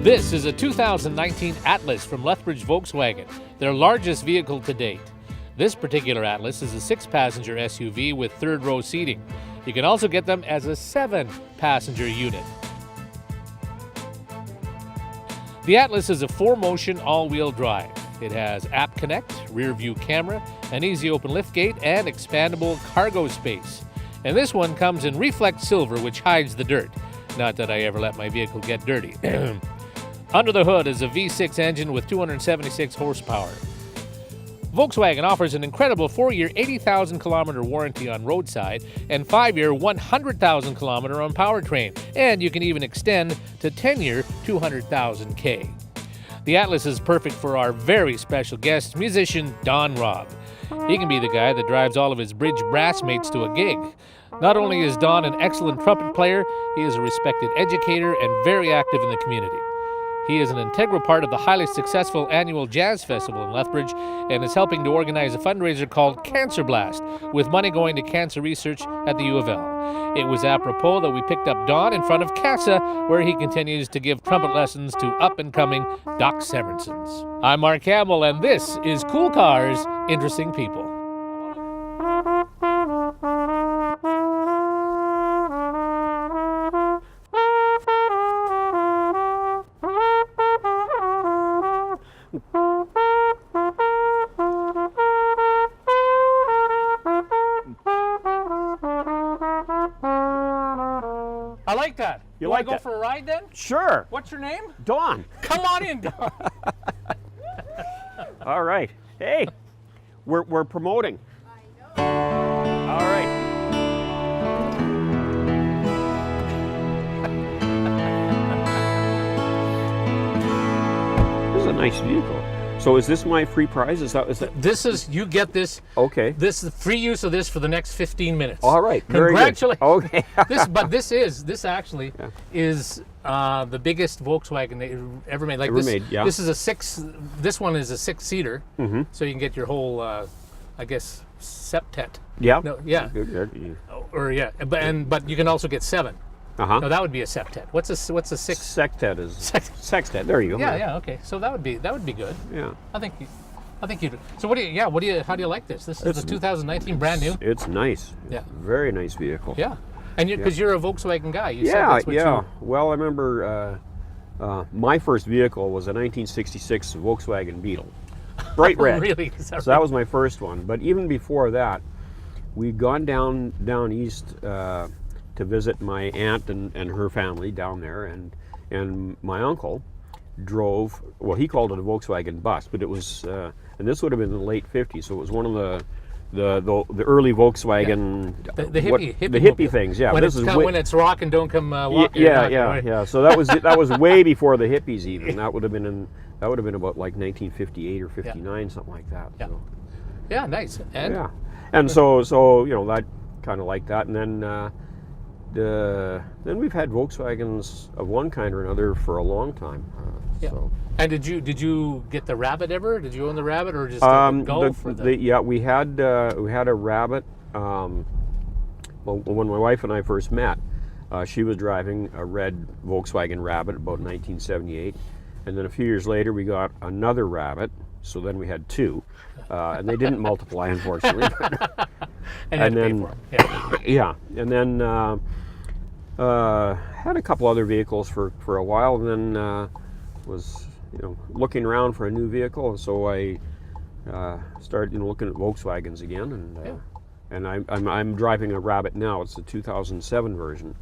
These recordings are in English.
This is a 2019 Atlas from Lethbridge Volkswagen, their largest vehicle to date. This particular Atlas is a 6-passenger SUV with third-row seating. You can also get them as a 7-passenger unit. The Atlas is a 4-motion all-wheel drive. It has App Connect, rear-view camera, an easy open liftgate, and expandable cargo space. And this one comes in reflect silver, which hides the dirt. Not that I ever let my vehicle get dirty. Under the hood is a V6 engine with 276 horsepower. Volkswagen offers an incredible 4-year, 80,000-kilometer warranty on roadside and 5-year, 100,000-kilometer on powertrain. And you can even extend to 10-year, 200,000 K. The Atlas is perfect for our very special guest, musician Don Robb. He can be the guy that drives all of his bridge brass mates to a gig. Not only is Don an excellent trumpet player, he is a respected educator and very active in the community. He is an integral part of the highly successful annual Jazz Festival in Lethbridge and is helping to organize a fundraiser called Cancer Blast, with money going to cancer research at the U of L. It was apropos that we picked up Don in front of CASA, where he continues to give trumpet lessons to up-and-coming Doc Severinsons. I'm Mark Campbell, and this is Cool Cars, Interesting People. I like that. You want to go for a ride then? Sure. What's your name? Dawn. Come on in, Don. All right. Hey, we're promoting. I know. All right. This is a nice vehicle. So is this my free prize? Is that? This is, you get this. Okay. This is free use of this for the next 15 minutes. All right. Very Congratulations. good. Okay. This actually is the biggest Volkswagen they ever made. Yeah. This is this one is a 6-seater. Mm-hmm. So you can get your whole, I guess, septet. Yeah. No, yeah. Good. Or yeah, but you can also get 7. Uh-huh. No, that would be a septet. What's a 6? Sextet is sextet. There you go. Yeah. Okay. So that would be good. Yeah. I think you do. So how do you like this? This is the 2019 brand new. It's nice. Yeah. Very nice vehicle. Yeah. And because you're a Volkswagen guy, you said Yeah. that's what Well, I remember my first vehicle was a 1966 Volkswagen Beetle, bright red. Really? So that was my first one. But even before that, we'd gone down east to visit my aunt and her family down there, and my uncle drove. Well, he called it a Volkswagen bus, but it was, and this would have been in the late '50s. So it was one of the early Volkswagen, the hippie hippie things. Yeah, when it's rock and don't come walking. Yeah. So that was way before the hippies even. That would have been about like 1958 or 59, something like that. Yeah. So. Yeah, nice. And yeah, and so that kind of like that, and then we've had Volkswagens of one kind or another for a long time. Yeah. So. And did you get the Rabbit ever? Did you own the Rabbit or just the Golf? Yeah, we had a Rabbit. Well, when my wife and I first met, she was driving a red Volkswagen Rabbit about 1978, and then a few years later we got another Rabbit. So then we had 2, and they didn't multiply, unfortunately. and then yeah, and then had a couple other vehicles for a while, and then was looking around for a new vehicle, and so I started looking at Volkswagens again, and I'm driving a Rabbit now. It's the 2007 version.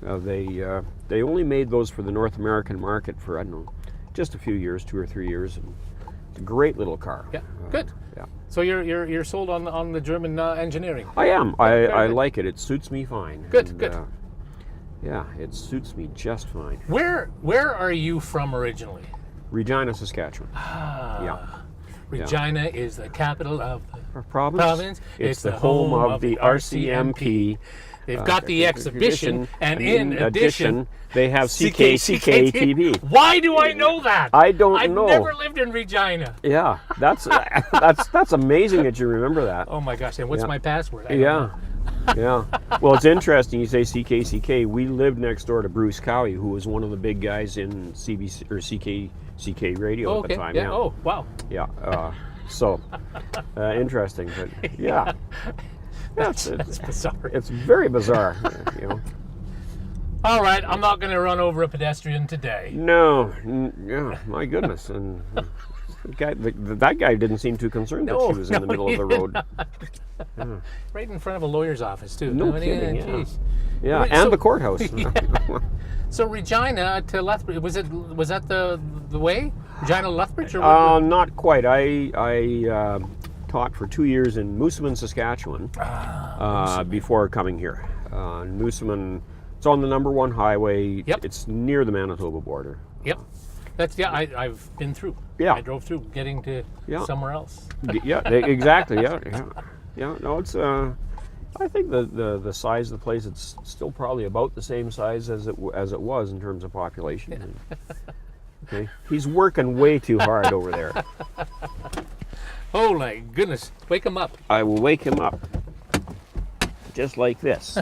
They only made those for the North American market for, I don't know, just a few years, 2 or 3 years. And it's a great little car. Yeah, good. Yeah. So you're sold on the German engineering. I am. I like it. It suits me fine. Good. Good. Yeah, it suits me just fine. Where are you from originally? Regina, Saskatchewan. Yeah. Regina is the capital of the province. It's the home of the RCMP. They've got the exhibition, and in addition, they have CKTV. Why do I know that? I don't know. I've never lived in Regina. Yeah, that's amazing that you remember that. Oh my gosh! And what's my password? Yeah. Yeah. Well, it's interesting you say CKCK. We lived next door to Bruce Cowie, who was one of the big guys in CBC or CK radio at the time. Yeah. Oh, wow. Yeah. So interesting, but yeah. Yeah, That's bizarre. it's very bizarre. You know. All right, I'm not going to run over a pedestrian today. No. Yeah. My goodness. And that guy didn't seem too concerned that she was in the middle of the road. Yeah. Right in front of a lawyer's office too. No kidding. Yeah. Geez. Yeah, Wait, and so- the courthouse. So Regina to Lethbridge, was that the way? Regina to Lethbridge, or what? Not quite. I taught for 2 years in Moosomin, Saskatchewan, before coming here. Moosomin, it's on the number 1 highway. Yep. It's near the Manitoba border. Yep. I've been through. Yeah. I drove through, getting to somewhere else. Yeah, exactly. Yeah. No, it's. I think the size of the place, it's still probably about the same size as it was in terms of population. Okay, he's working way too hard over there. Oh my goodness! Wake him up. I will wake him up, just like this.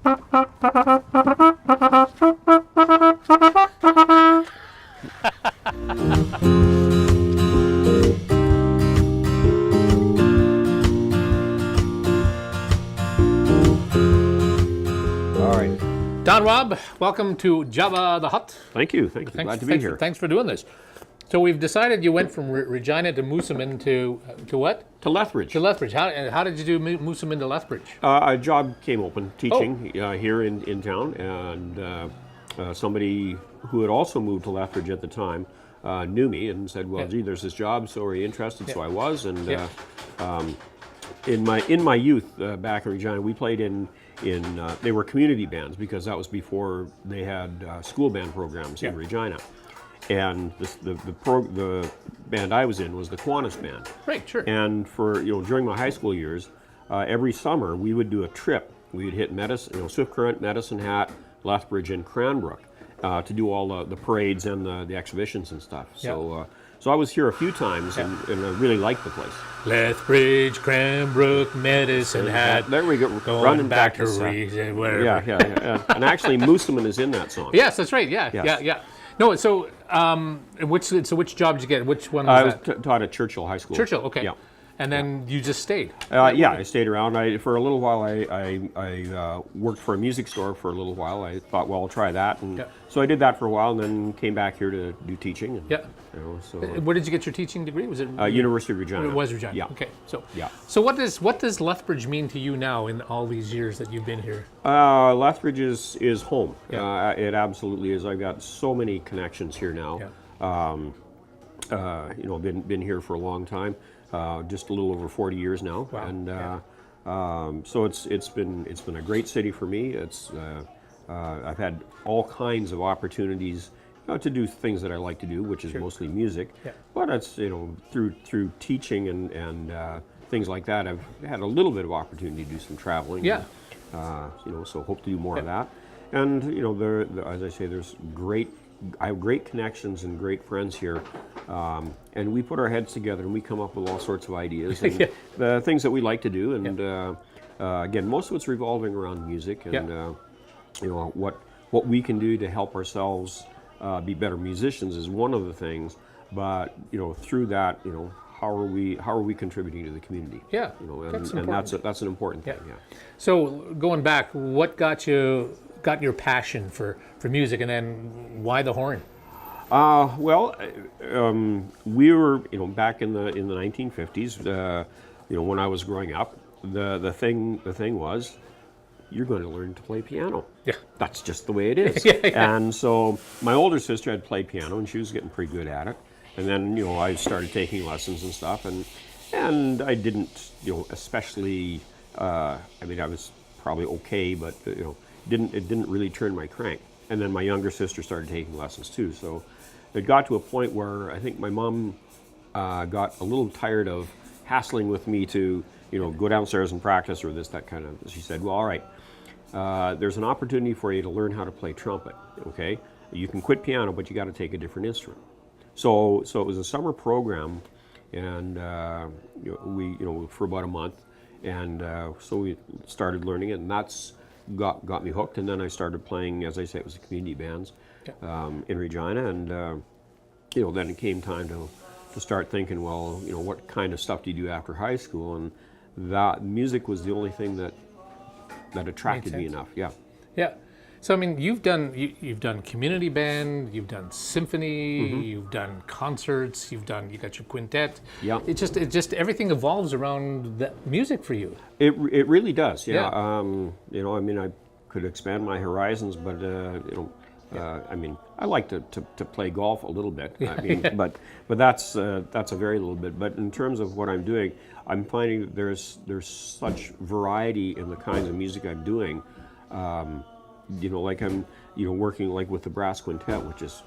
All right. Don Robb, welcome to Java the Hut. Thank you. Glad to be here. Thanks for doing this. So we've decided you went from Regina to Moosomin to what? To Lethbridge. To Lethbridge. How did you do Moosomin to Lethbridge? A job came open teaching here in town, and somebody who had also moved to Lethbridge at the time knew me and said, "Well, gee, there's this job, so are you interested?" So I was, and in my youth back in Regina, we played in they were community bands because that was before they had school band programs in Regina. And the band I was in was the Kiwanis band. Right, sure. And for during my high school years, every summer we would do a trip. We would hit Swift Current, Medicine Hat, Lethbridge, and Cranbrook to do all the parades and the exhibitions and stuff. So so I was here a few times and I really liked the place. Lethbridge, Cranbrook, Medicine Hat. There we go. Going Running back to wherever. Yeah. And actually, Moosomin is in that song. Yes, that's right. Yeah. No, so which job did you get? Which one was that? I was taught at Churchill High School. Churchill, okay. Yeah. And then you just stayed. I stayed around. For a little while, I worked for a music store for a little while. I thought, well, I'll try that, and so I did that for a while, and then came back here to do teaching. And, Where did you get your teaching degree? Was it University of Regina? It was Regina. Yeah. Okay. So yeah. So what does Lethbridge mean to you now in all these years that you've been here? Lethbridge is home. Yeah. It absolutely is. I've got so many connections here now. Yeah. Been here for a long time. Just a little over 40 years now, Wow. and so it's been a great city for me. I've had all kinds of opportunities to do things that I like to do, which is mostly music. Yeah. But it's through teaching and things like that, I've had a little bit of opportunity to do some traveling. Yeah. So hope to do more of that. And as I say, I have great connections and great friends here, and we put our heads together and we come up with all sorts of ideas and the things that we like to do. And again, most of it's revolving around music and what we can do to help ourselves be better musicians is one of the things. But through that, how are we contributing to the community? Yeah, that's an important thing. Yeah. So going back, what got your passion for music, and then why the horn? We were back in the 1950s. When I was growing up, the thing was, you're going to learn to play piano. Yeah, that's just the way it is. And so my older sister had played piano, and she was getting pretty good at it. And then I started taking lessons and stuff, and I didn't especially. I was probably okay, but it didn't really turn my crank. And then my younger sister started taking lessons too. So it got to a point where I think my mom got a little tired of hassling with me to go downstairs and practice or that kind of. She said, "Well, all right, there's an opportunity for you to learn how to play trumpet. Okay, you can quit piano, but you got to take a different instrument." So it was a summer program, and we for about a month. and so we started learning it, and that's got me hooked. And then I started playing, as I say, it was the community bands in Regina, and then it came time to start thinking, well, what kind of stuff do you do after high school? And that music was the only thing that attracted me enough. Yeah. Yeah. So I mean, you've done community band, you've done symphony, you've done concerts, you got your quintet. Yeah. It just everything evolves around the music for you. It really does. Yeah. Yeah. I mean, I could expand my horizons, but I mean, I like to play golf a little bit. I mean, but that's a very little bit. But in terms of what I'm doing, I'm finding that there's such variety in the kinds of music I'm doing. Like I'm, working like with the brass quintet, which is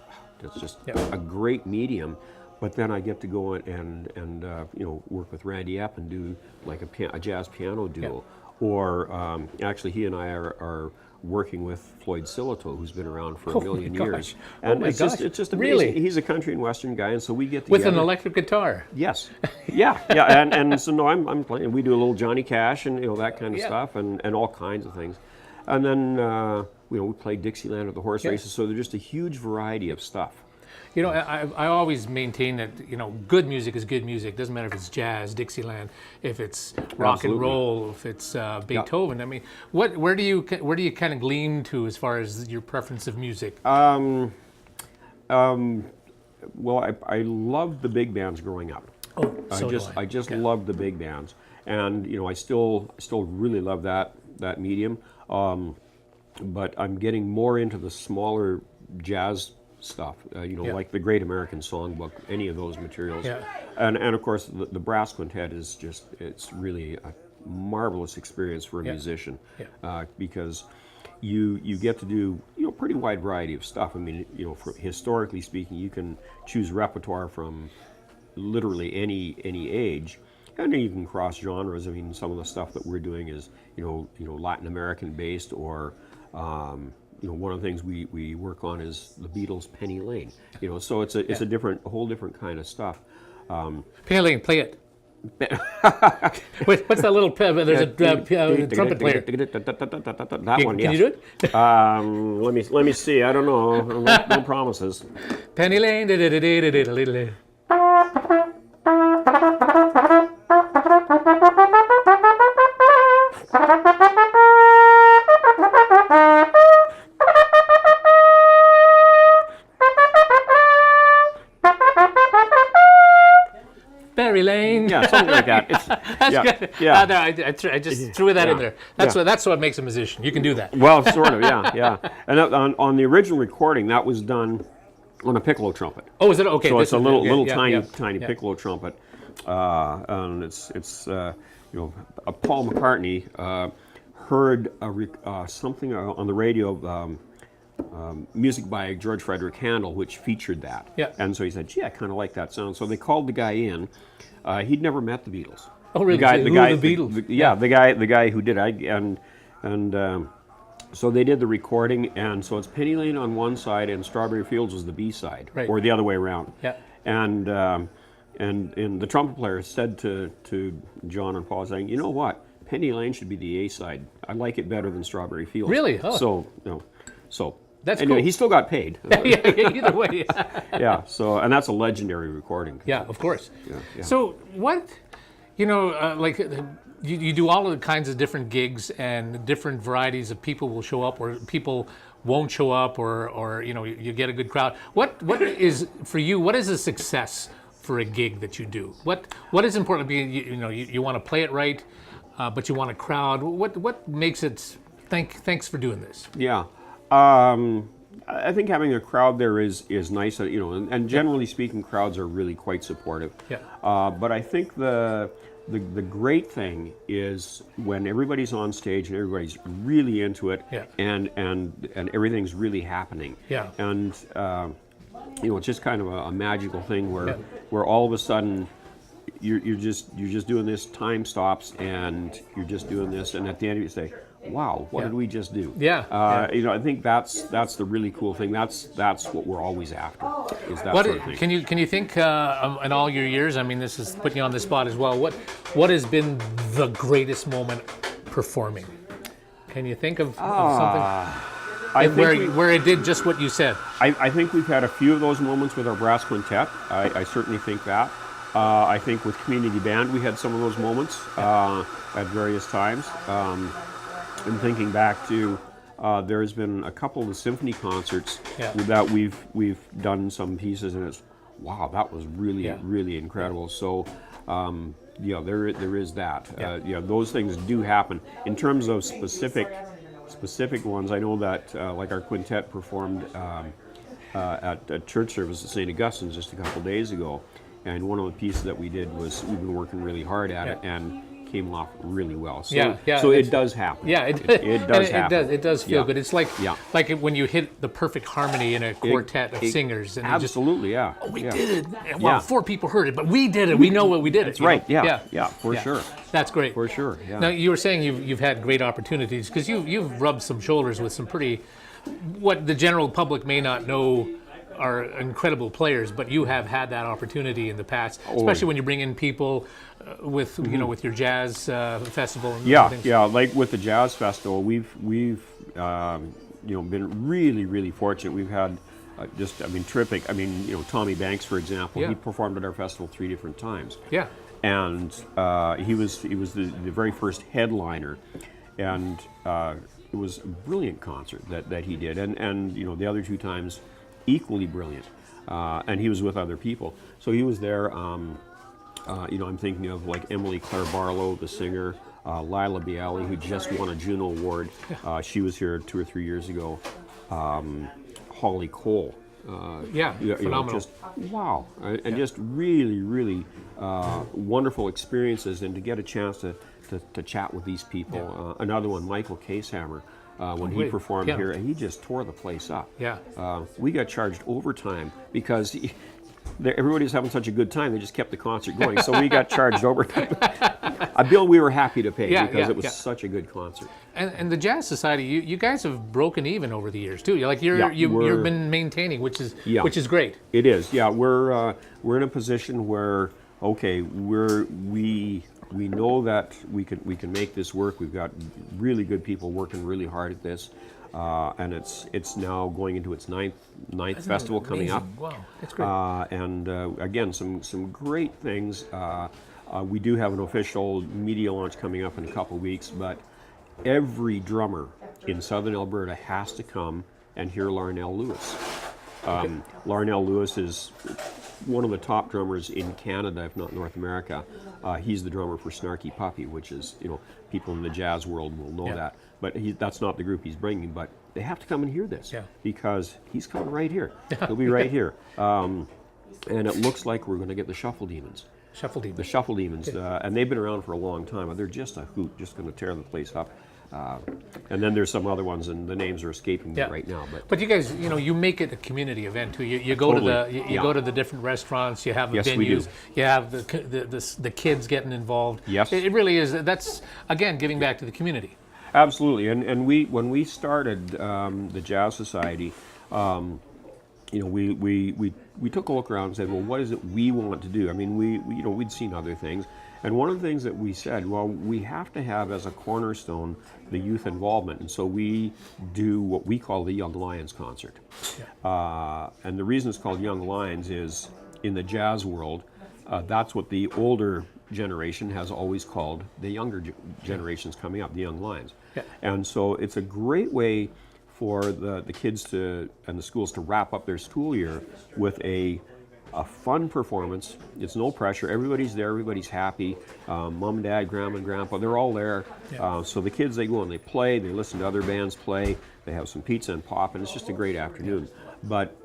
just a great medium. But then I get to go and work with Randy Epp and do like a jazz piano duo. Or actually, he and I are working with Floyd Silito, who's been around for a million years. And it's just amazing. Really? He's a country and western guy, and so we get together. With an electric guitar. Yes. Yeah. And so no, I'm playing. We do a little Johnny Cash and that kind of stuff, and all kinds of things. And then we play Dixieland at the horse races. So there's just a huge variety of stuff. I always maintain that good music is good music. Doesn't matter if it's jazz, Dixieland, if it's rock and roll, if it's Beethoven. I mean, where do you kind of glean to as far as your preference of music? Well, I loved the big bands growing up. Oh, I just loved the big bands, and I still really love that medium. But I'm getting more into the smaller jazz stuff, like the Great American Songbook, any of those materials. Yeah. And of course, the brass quintet is it's really a marvelous experience for a musician, because you get to do pretty wide variety of stuff. I mean, historically speaking, you can choose repertoire from literally any age. And then you can cross genres. I mean, some of the stuff that we're doing is, Latin American based, or, one of the things we work on is the Beatles' Penny Lane. So it's a whole different kind of stuff. Penny Lane, play it. What's that little? There's a trumpet player. That one, yes. Can you do it? Let me see. I don't know. No promises. Penny Lane. Berry Lane. Yeah, something like that. That's good. Yeah. No, I just threw that in there. That's what makes a musician. You can do that. Well, sort of, yeah. And on the original recording, that was done on a piccolo trumpet. Oh, is it? Okay. So it's a little tiny piccolo trumpet, and it's Paul McCartney heard something on the radio. Music by George Frederick Handel, which featured that. Yeah. And so he said, gee, I kind of like that sound. So they called the guy in. He'd never met the Beatles. Oh, really? The guy, the Beatles? The guy who did it. And so they did the recording, and so it's Penny Lane on one side, and Strawberry Fields was the B side, right, or the other way around. Yeah. And the trumpet player said to John and Paul, saying, you know what? Penny Lane should be the A side. I like it better than Strawberry Fields. Really? Oh. So that's anyway, cool. He still got paid. Either way. Yeah. So, and that's a legendary recording. Yeah, of course. Yeah. So what, like you do all of the kinds of different gigs, and different varieties of people will show up, or people won't show up, or you get a good crowd. What is for you? What is a success for a gig that you do? What is important? You want to play it right, but you want a crowd. What makes it? Thanks for doing this. Yeah. I think having a crowd there is nice, and generally speaking, crowds are really quite supportive. Yeah. But I think the great thing is when everybody's on stage and everybody's really into it, and everything's really happening. Yeah. And it's just kind of a magical thing where all of a sudden you're just doing this, time stops, and you're just doing this, and at the end you say, wow, what did we just do? Yeah. You know, I think that's the really cool thing. That's what we're always after, is that What sort of thing. can you think in all your years? I mean, this is putting you on the spot as well. What has been the greatest moment performing? Can you think of something where it did just what you said? I think we've had a few of those moments with our brass quintet. I certainly think that. I think with community band we had some of those moments at various times. I'm thinking back to there's been a couple of the symphony concerts that we've done some pieces, and it's wow, that was really incredible. So yeah, there is that. Yeah, those things do happen. In terms of specific ones, I know that like our quintet performed at church service at St. Augustine's just a couple days ago, and one of the pieces that we did was we've been working really hard at it and came off really well. So, so it does happen. Yeah, it does happen. It does feel good. It's like when you hit the perfect harmony in a quartet of singers. And absolutely, we did it. Well, 4 people heard it, but we did it. We know what we did. That's right. Yeah, for sure. That's great. For sure. Yeah. Now you were saying you've had great opportunities because you've rubbed some shoulders with some pretty, what the general public may not know are incredible players, but you have had that opportunity in the past, especially when you bring in people with you know, with your jazz festival. And things. Like with the jazz festival, we've you know, been really fortunate. We've had terrific. I mean, you know, Tommy Banks, for example, he performed at our festival 3 different times. Yeah, and he was the very first headliner, and it was a brilliant concert that he did, and you know, the other 2 times equally brilliant, and he was with other people. So he was there. You know, I'm thinking of like Emily Claire Barlow, the singer, Lila Bialy, who just won a Juno Award. She was here 2 or 3 years ago. Holly Cole. phenomenal. You know, just wow, and just really wonderful experiences, and to get a chance to chat with these people. Another one, Michael Casehammer. When he performed here, and he just tore the place up. We got charged overtime because everybody was having such a good time, they just kept the concert going. So we got charged overtime. A bill we were happy to pay because it was such a good concert. And the Jazz Society, you guys have broken even over the years too. You've been maintaining, which is great. It is. Yeah, we're in a position where we know that we can make this work. We've got really good people working really hard at this, and it's now going into its ninth festival coming up. Wow, that's great. And again, some great things. We do have an official media launch coming up in a couple weeks, but every drummer in Southern Alberta has to come and hear Larnell Lewis. Larnell Lewis is one of the top drummers in Canada, if not North America. He's the drummer for Snarky Puppy, which is, you know, people in the jazz world will know that. But that's not the group he's bringing. But they have to come and hear this because he's coming right here. He'll be right here. And it looks like we're going to get the Shuffle Demons. The Shuffle Demons. And they've been around for a long time. But they're just a hoot, just going to tear the place up. And then there's some other ones, and the names are escaping me right now. But you guys, you know, you make it a community event too. You go to go to the different restaurants. You have the venues. We do. You have the kids getting involved. Yes, it really is. That's again giving back to the community. Absolutely. And when we started the Jazz Society, you know, we took a look around and said, well, what is it we want to do? I mean, we'd seen other things. And one of the things that we said, well, we have to have as a cornerstone the youth involvement. And so we do what we call the Young Lions concert. And the reason it's called Young Lions is in the jazz world, that's what the older generation has always called the younger generations coming up, the Young Lions. And so it's a great way for the kids and the schools to wrap up their school year with a fun performance. It's no pressure. Everybody's there. Everybody's happy. Mom and dad, grandma and grandpa, they're all there. So the kids, they go and they play. They listen to other bands play. They have some pizza and pop, and it's just a great afternoon. But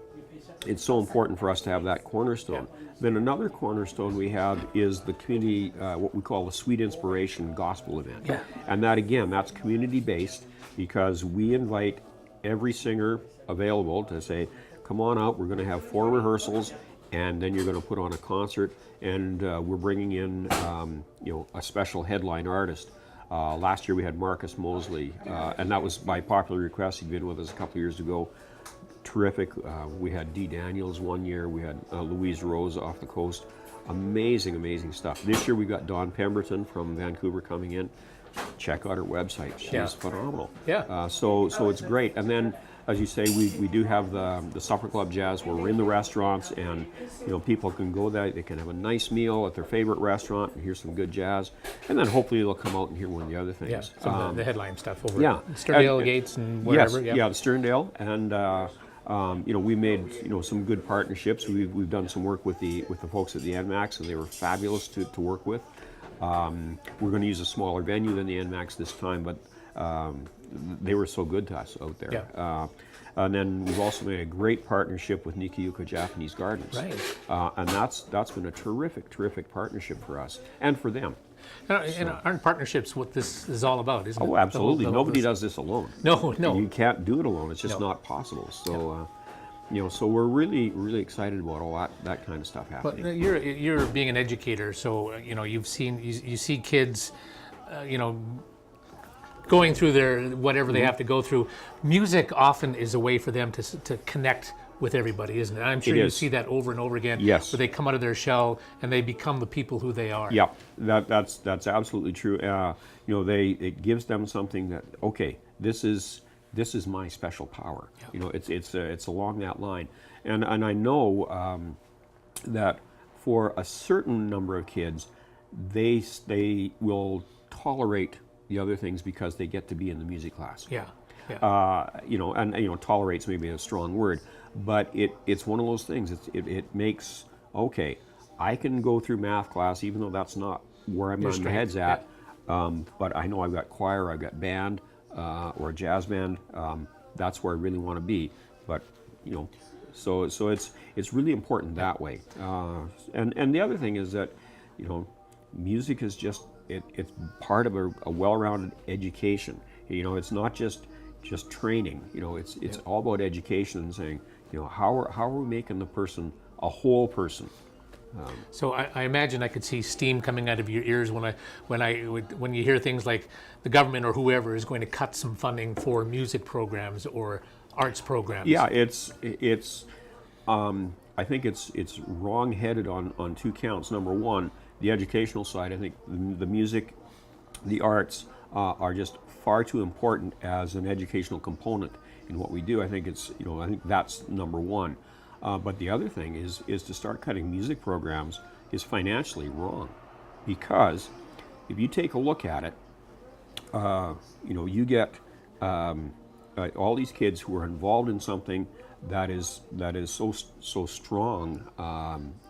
it's so important for us to have that cornerstone. Then another cornerstone we have is the community, what we call the Sweet Inspiration Gospel event. And that, again, that's community-based because we invite every singer available to say, come on out, we're going to have 4 rehearsals, and then you're going to put on a concert, and we're bringing in you know, a special headline artist. Last year we had Marcus Mosley, and that was by popular request. He'd been with us a couple of years ago. Terrific. We had Dee Daniels one year. We had Louise Rose off the coast. Amazing, amazing stuff. This year we got Dawn Pemberton from Vancouver coming in. Check out her website. She's phenomenal. Yeah. So it's great. And then, as you say, we do have the Supper Club Jazz where we're in the restaurants, and people can go there. They can have a nice meal at their favorite restaurant and hear some good jazz, and then hopefully they'll come out and hear one of the other things. Yeah, some of the headline stuff over yeah. Sterndale Gates and wherever. Yes, yeah, the Sterndale, and we made some good partnerships. We've done some work with the folks at the NMAX, and they were fabulous to work with. We're going to use a smaller venue than the NMAX this time, but they were so good to us out there. Yeah. And then we've also made a great partnership with Nikiyuka Japanese Gardens. Right. And that's been a terrific partnership for us and for them. And aren't partnerships what this is all about, isn't it? Oh, absolutely. Nobody does this alone. No. You can't do it alone. It's just not possible. So, so we're really excited about all that kind of stuff happening. But you're being an educator, so you see kids, going through their whatever they have to go through. Music often is a way for them to connect with everybody, isn't it? I'm sure you see that over and over again. Yes. Where they come out of their shell and they become the people who they are. Yeah, that's absolutely true. It gives them something that, okay, this is my special power. Yep. It's along that line, and I know that for a certain number of kids, they will tolerate the other things because they get to be in the music class. Yeah. Tolerates maybe a strong word, but it's one of those things. It makes, okay, I can go through math class even though that's not where my head's at, but I know I've got choir, I've got band, or a jazz band. That's where I really want to be. But so it's really important that way. And the other thing is that music is just it's part of a well-rounded education. It's not just training. It's all about education and saying, how are we making the person a whole person? So I imagine I could see steam coming out of your ears when you hear things like the government or whoever is going to cut some funding for music programs or arts programs. Yeah, I think it's wrong-headed on two counts. Number one, the educational side. I think the music, the arts are just far too important as an educational component in what we do. I think I think that's number one. But the other thing is to start cutting music programs is financially wrong, because if you take a look at it, you get all these kids who are involved in something that is so strong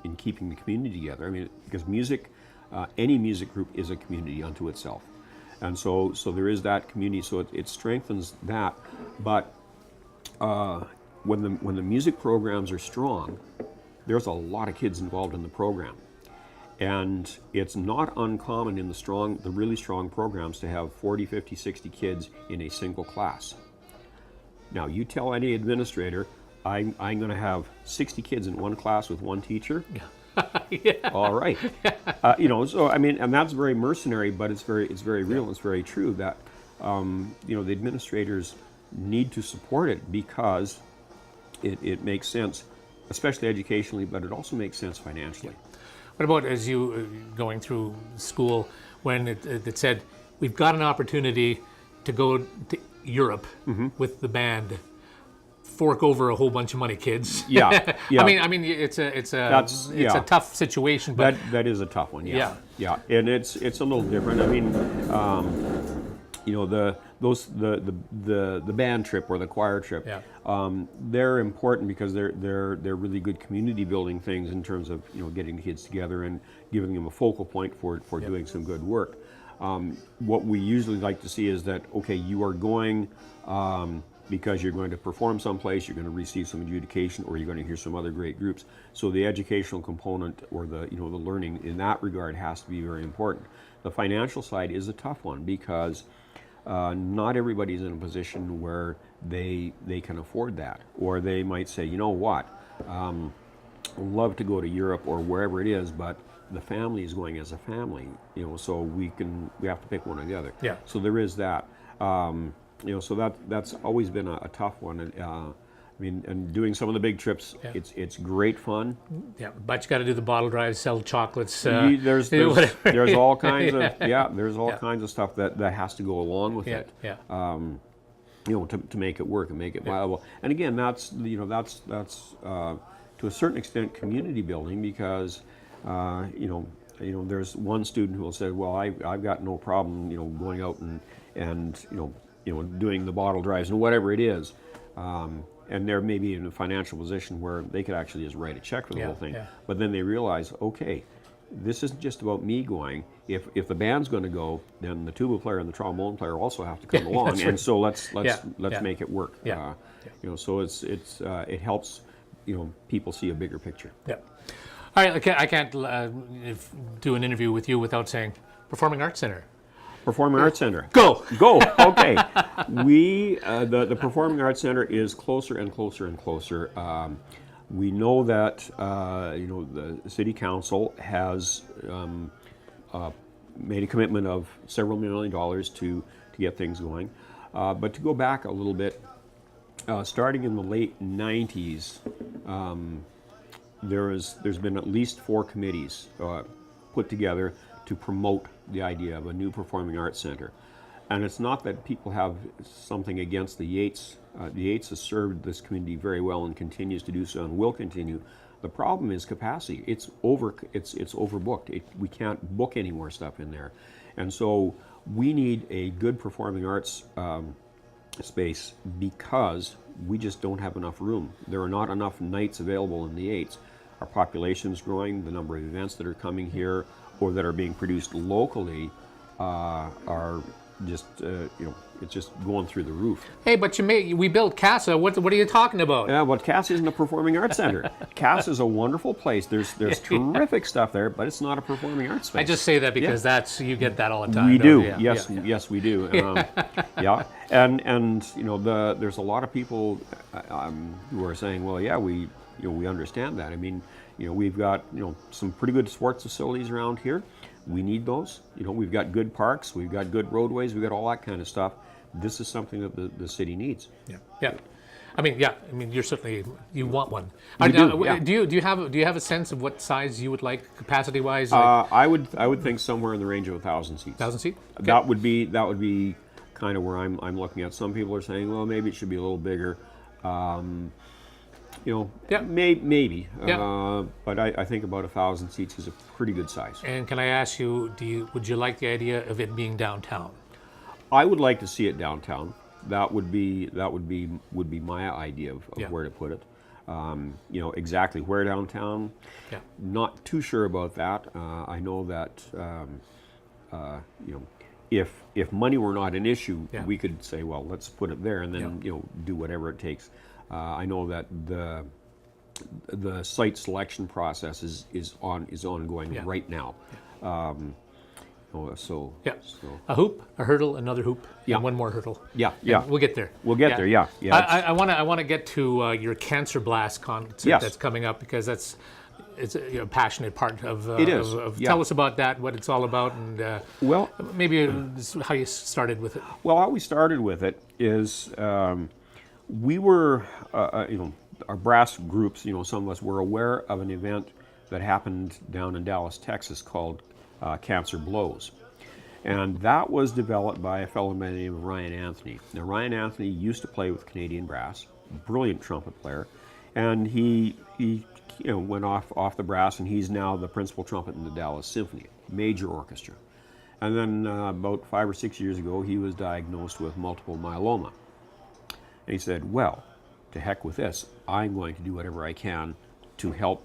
in keeping the community together. I mean, because music, any music group is a community unto itself, and so there is that community. So it strengthens that, but. When the music programs are strong, there's a lot of kids involved in the program, and it's not uncommon in the really strong programs to have 40, 50, 60 kids in a single class. Now, you tell any administrator, I'm going to have 60 kids in one class with one teacher. Yeah. All right. So I mean, and that's very mercenary, but it's very real. It's very true that the administrators need to support it because it makes sense, especially educationally, but it also makes sense financially. What about as you going through school when it said, we've got an opportunity to go to Europe with the band, fork over a whole bunch of money, kids. Yeah. I mean, it's a tough situation, but that is a tough one. Yeah, and it's a little different. I mean, the band trip or the choir trip, they're important because they're really good community building things in terms of getting the kids together and giving them a focal point for doing some good work. What we usually like to see is that, okay, you are going because you're going to perform someplace, you're going to receive some adjudication, or you're going to hear some other great groups. So the educational component or the learning in that regard has to be very important. The financial side is a tough one because not everybody's in a position where they can afford that, or they might say, you know what, love to go to Europe or wherever it is, but the family is going as a family, so we have to pick one or the other. Yeah. So there is that. So that's always been a tough one. And and doing some of the big trips, Yeah. it's great fun. Yeah, but you got to do the bottle drives, sell chocolates. There's whatever. all kinds of there's all Yeah. kinds of stuff that has to go along with Yeah, it. yeah. To make it work and make it viable. And again, that's to a certain extent community building, because there's one student who will say, well, I've got no problem going out and doing the bottle drives and whatever it is. And they're maybe in a financial position where they could actually just write a check for the whole thing. Yeah. But then they realize, okay, this isn't just about me going. If the band's going to go, then the tuba player and the trombone player also have to come along. That's And right. so let's Yeah. make it work. Yeah. So it helps people see a bigger picture. Yeah. All right, I can't do an interview with you without saying Performing Arts Center. Performing Arts Center. Go. Okay. The Performing Arts Center is closer and closer and closer. We know that the City Council has made a commitment of several $1 million to get things going. But to go back a little bit, starting in the late 90s, there's been at least 4 committees put together to promote the idea of a new performing arts center. And it's not that people have something against the Yates. The Yates has served this community very well and continues to do so and will continue. The problem is capacity. It's overbooked. We can't book any more stuff in there. And so we need a good performing arts space, because we just don't have enough room. There are not enough nights available in the Yates. Our population is growing. The number of events that are coming here or that are being produced locally are just, it's just going through the roof. Hey, but we built CASA. What are you talking about? Yeah, well, CASA isn't a performing arts center. CASA is a wonderful place. There's terrific stuff there, but it's not a performing arts space. I just say that because you get that all the time. We do. Yeah, Yes, we do. Yeah, and there's a lot of people who are saying, well, yeah, we understand that. I mean, we've got some pretty good sports facilities around here. We need those. We've got good parks, we've got good roadways, we've got all that kind of stuff. This is something that the city needs. Yeah. I mean, you're certainly, you want one. We do, yeah. Do you have a sense of what size you would like capacity wise? I would think somewhere in the range of 1,000 seats. 1,000 seat? Okay. That would be kind of where I'm looking at. Some people are saying, well, maybe it should be a little bigger. Maybe. Yeah. But I think about 1,000 seats is a pretty good size. And can I ask you, would you like the idea of it being downtown? I would like to see it downtown. That would be my idea of where to put it. Exactly where downtown. Yeah. Not too sure about that. I know that if money were not an issue, we could say, well, let's put it there, and then do whatever it takes. I know that the site selection process is ongoing right now. So a hoop, a hurdle, another hoop, and one more hurdle. Yeah. And we'll get there. We'll get there. Yeah. I want to get to your Cancer Blast concert that's coming up, because it's a passionate part of. It is. Tell us about that, what it's all about, and maybe how you started with it. Well, how we started with it is we were, our brass groups, some of us were aware of an event that happened down in Dallas, Texas, called Cancer Blows. And that was developed by a fellow by the name of Ryan Anthony. Now, Ryan Anthony used to play with Canadian Brass, brilliant trumpet player, and he went off the brass, and he's now the principal trumpet in the Dallas Symphony, major orchestra. And then about 5 or 6 years ago, he was diagnosed with multiple myeloma. And he said, well, to heck with this. I'm going to do whatever I can to help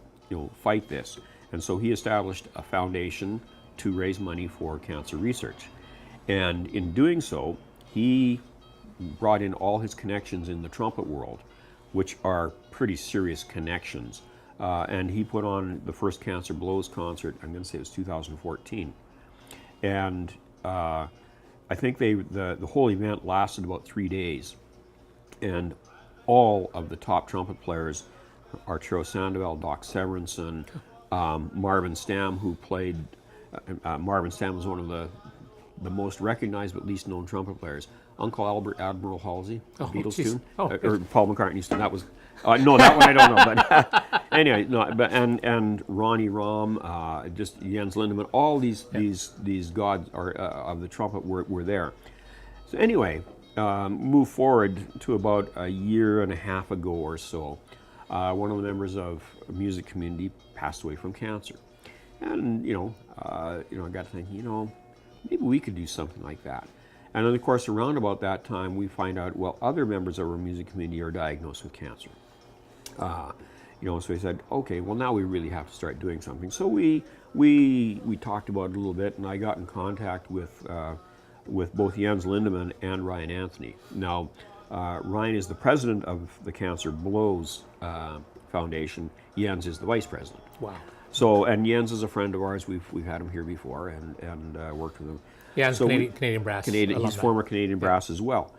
fight this. And so he established a foundation to raise money for cancer research. And in doing so, he brought in all his connections in the trumpet world, which are pretty serious connections. And he put on the first Cancer Blows concert, I'm going to say it was 2014. And I think the whole event lasted about 3 days. And all of the top trumpet players Arturo Sandoval, Doc Severinsen, Marvin Stamm, who played. Marvin Stamm was one of the most recognized but least known trumpet players. Uncle Albert Admiral Halsey, the Beatles geez. tune, Oh, or Paul McCartney's tune. That was no, that one I don't know. But anyway, no. But and Ronnie Rom, just Jens Lindemann, all these gods of the trumpet were there. So anyway, move forward to about a year and a half ago or so. One of the members of a music community passed away from cancer, and I got to thinking, maybe we could do something like that. And then, of course, around about that time, we find out, well, other members of our music community are diagnosed with cancer. So we said, okay, well, now we really have to start doing something. So we talked about it a little bit, and I got in contact with both Jens Lindemann and Ryan Anthony. Now, Ryan is the president of the Cancer Blows Foundation. Jens is the vice president. Wow. So, and Jens is a friend of ours. We've had him here before and worked with him. Yeah, and so Canadian brass. He's former Canadian brass as well.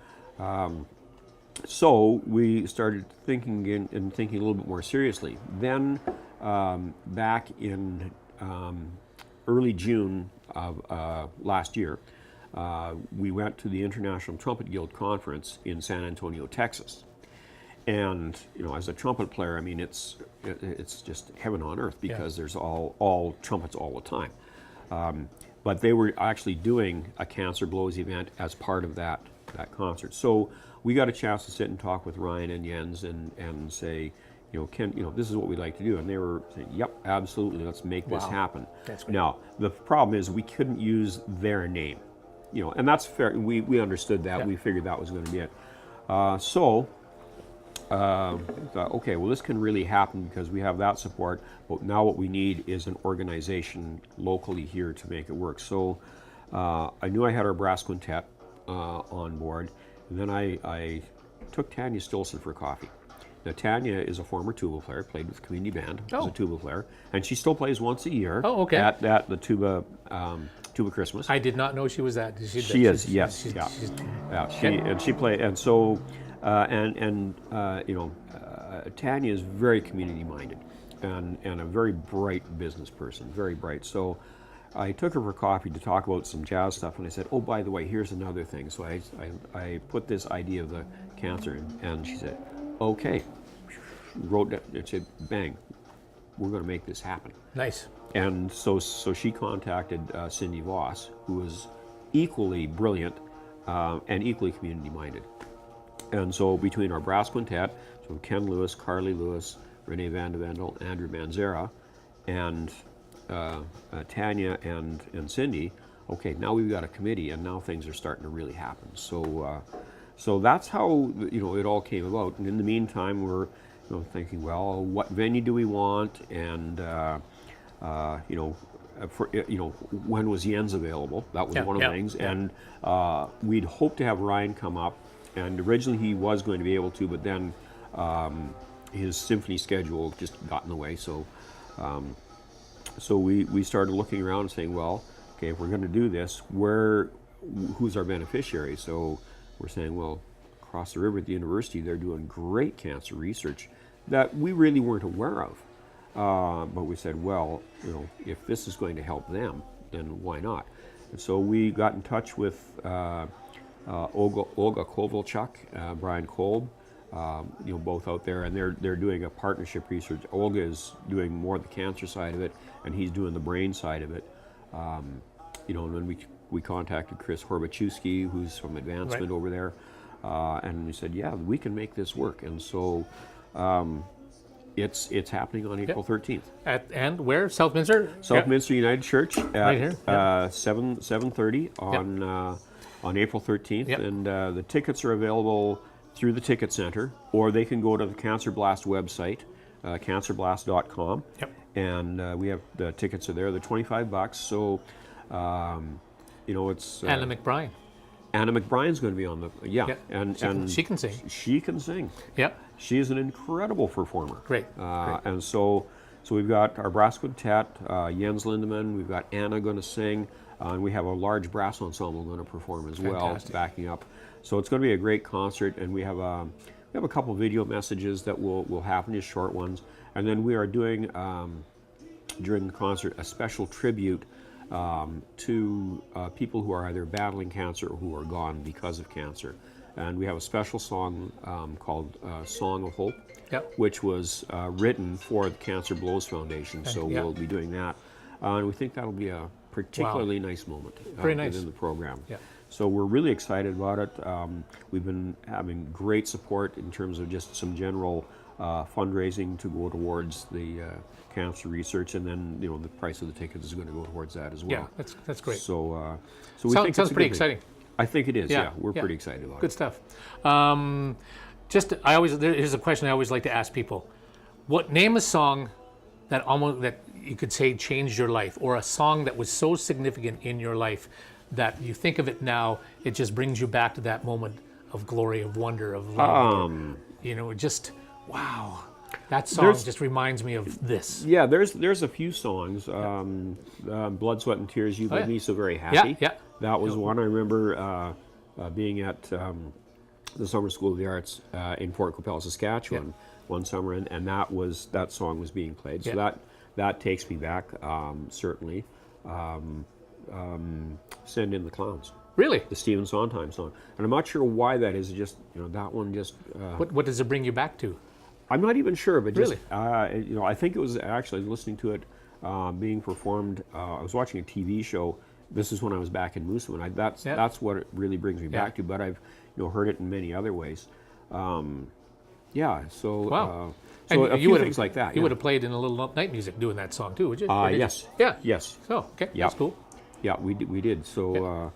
So we started thinking and thinking a little bit more seriously. Then, back in early June of last year, we went to the International Trumpet Guild Conference in San Antonio, Texas. And as a trumpet player, I mean, it's just heaven on earth because there's all trumpets all the time. But they were actually doing a Cancer Blows event as part of that concert. So we got a chance to sit and talk with Ryan and Jens and say, this is what we'd like to do. And they were saying, yep, absolutely, let's make this happen. That's great. Now, the problem is we couldn't use their name, and that's fair. We understood that. Yeah. We figured that was going to be it. Thought, okay, well, this can really happen because we have that support, but now what we need is an organization locally here to make it work. So I knew I had our brass quintet on board, and then I took Tanya Stolson for coffee. Now, Tanya is a former tuba player, played with the community band as a tuba player, and she still plays once a year at the tuba Christmas. I did not know she was that. She is, yes. She played, and so, Tanya is very community-minded and a very bright business person, very bright. So I took her for coffee to talk about some jazz stuff, and I said, oh, by the way, here's another thing. So I put this idea of the cancer in, and she said, okay. Wrote that and said, bang, we're going to make this happen. Nice. And so she contacted Cindy Voss, who was equally brilliant and equally community-minded. And so between our brass quintet, so Ken Lewis, Carly Lewis, Renee Van de Vendel, Andrew Manzera, and Tanya and Cindy, okay, now we've got a committee, and now things are starting to really happen. So that's how it all came about. And in the meantime, we're thinking, well, what venue do we want, and when was Jens available? That was one of the things. Yeah. And we'd hoped to have Ryan come up, and originally he was going to be able to, but then his symphony schedule just got in the way. So we started looking around and saying, well, okay, if we're going to do this, who's our beneficiary? So we're saying, well, across the river at the university, they're doing great cancer research that we really weren't aware of. But we said, well, if this is going to help them, then why not? And so we got in touch with Olga Kovalchuk, Brian Kolb, both out there, and they're doing a partnership research. Olga is doing more the cancer side of it, and he's doing the brain side of it. And then we contacted Chris Horbachewski, who's from Advancement over there, and we said, yeah, we can make this work. And so it's happening on April 13th. And where? Southminster? Southminster United Church at right here. 7:30 on April 13th. Yep. And the tickets are available through the Ticket Center, or they can go to the Cancer Blast website, cancerblast.com. Yep. And we have the tickets are there. They're $25. So, it's Anna McBride. Anna McBride's going to be on the and she can sing. She can sing. Yep. She is an incredible performer. Great. And so we've got our brass quintet, Jens Lindemann. We've got Anna going to sing, and we have a large brass ensemble going to perform as well, backing up. So it's going to be a great concert, and we have we have a couple video messages that will happen, just short ones, and then we are doing during the concert a special tribute to people who are either battling cancer or who are gone because of cancer. And we have a special song called Song of Hope, which was written for the Cancer Blows Foundation, so we'll be doing that. And we think that'll be a particularly nice moment within the program. So we're really excited about it. We've been having great support in terms of just some general fundraising to go towards the cancer research, and then the price of the tickets is going to go towards that as well. Yeah, that's great. So we think sounds pretty exciting. I think it is. Yeah, we're pretty excited about it. Good stuff. Here's a question I always like to ask people: name a song that you could say changed your life, or a song that was so significant in your life that you think of it now, it just brings you back to that moment of glory, of wonder, of love. Just wow. That song just reminds me of this. Yeah, there's a few songs. Blood, Sweat, and Tears, You Made Me So Very Happy. That was one. I remember being at the Summer School of the Arts in Fort Qu'Appelle, Saskatchewan one summer, and that song was being played. So that takes me back, certainly. Send in the Clowns. Really? The Stephen Sondheim song. And I'm not sure why that is. Just, that one just... What does it bring you back to? I'm not even sure, but just, really? I think it was actually listening to it being performed. I was watching a TV show. This is when I was back in Moosomin. That's what it really brings me back to. But I've heard it in many other ways. So Wow. So a few things like that. You would have played in a little night music doing that song too, would you? Yes. Yeah. Yes. Oh, okay. That's cool. Yeah, we did. So.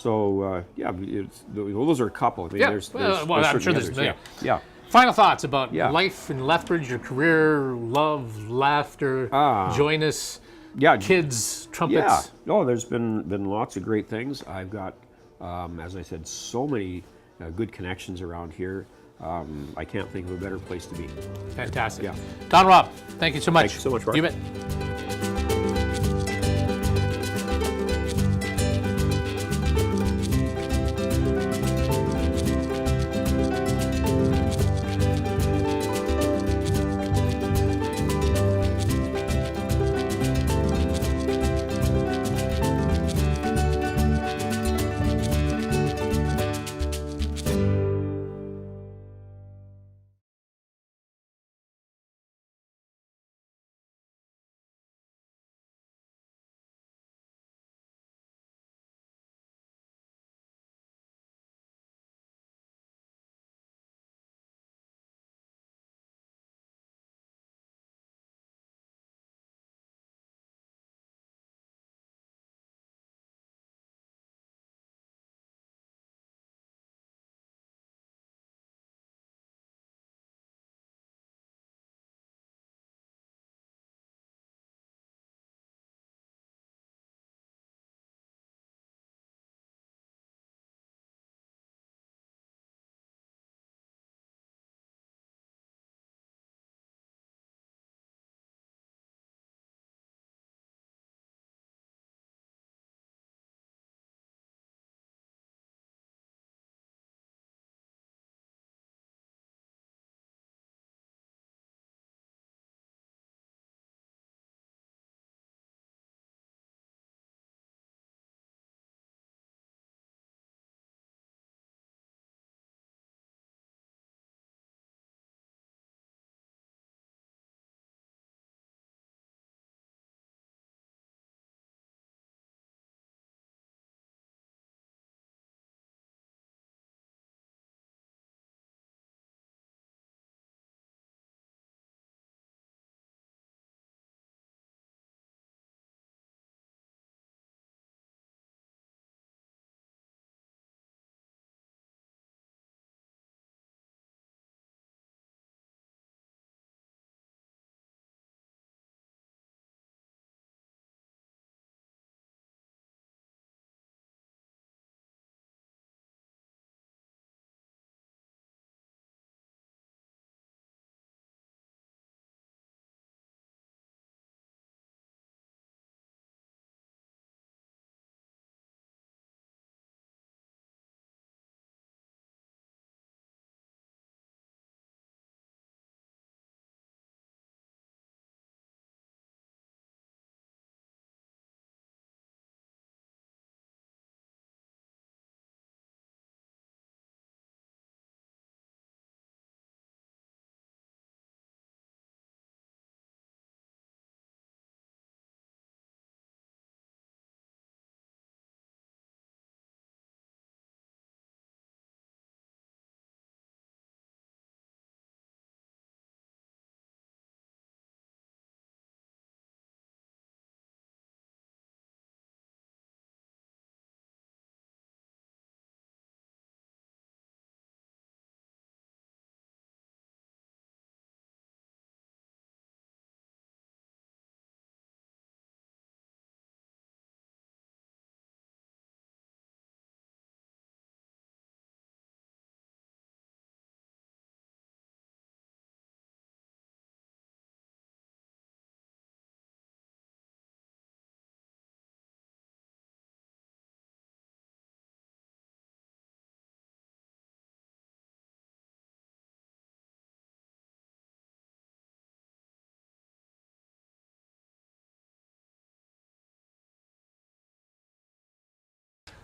Those are a couple. I mean, I'm sure there's many. Yeah. Final thoughts about life in Lethbridge, your career, love, laughter, joyness, kids, trumpets. Yeah. No, there's been lots of great things. I've got, as I said, so many good connections around here. I can't think of a better place to be. Fantastic. Yeah. Don Robb, thank you so much. Thank you so much, Mark. You bet.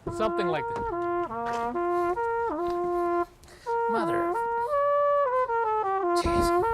Something like that. Mother. Jeez.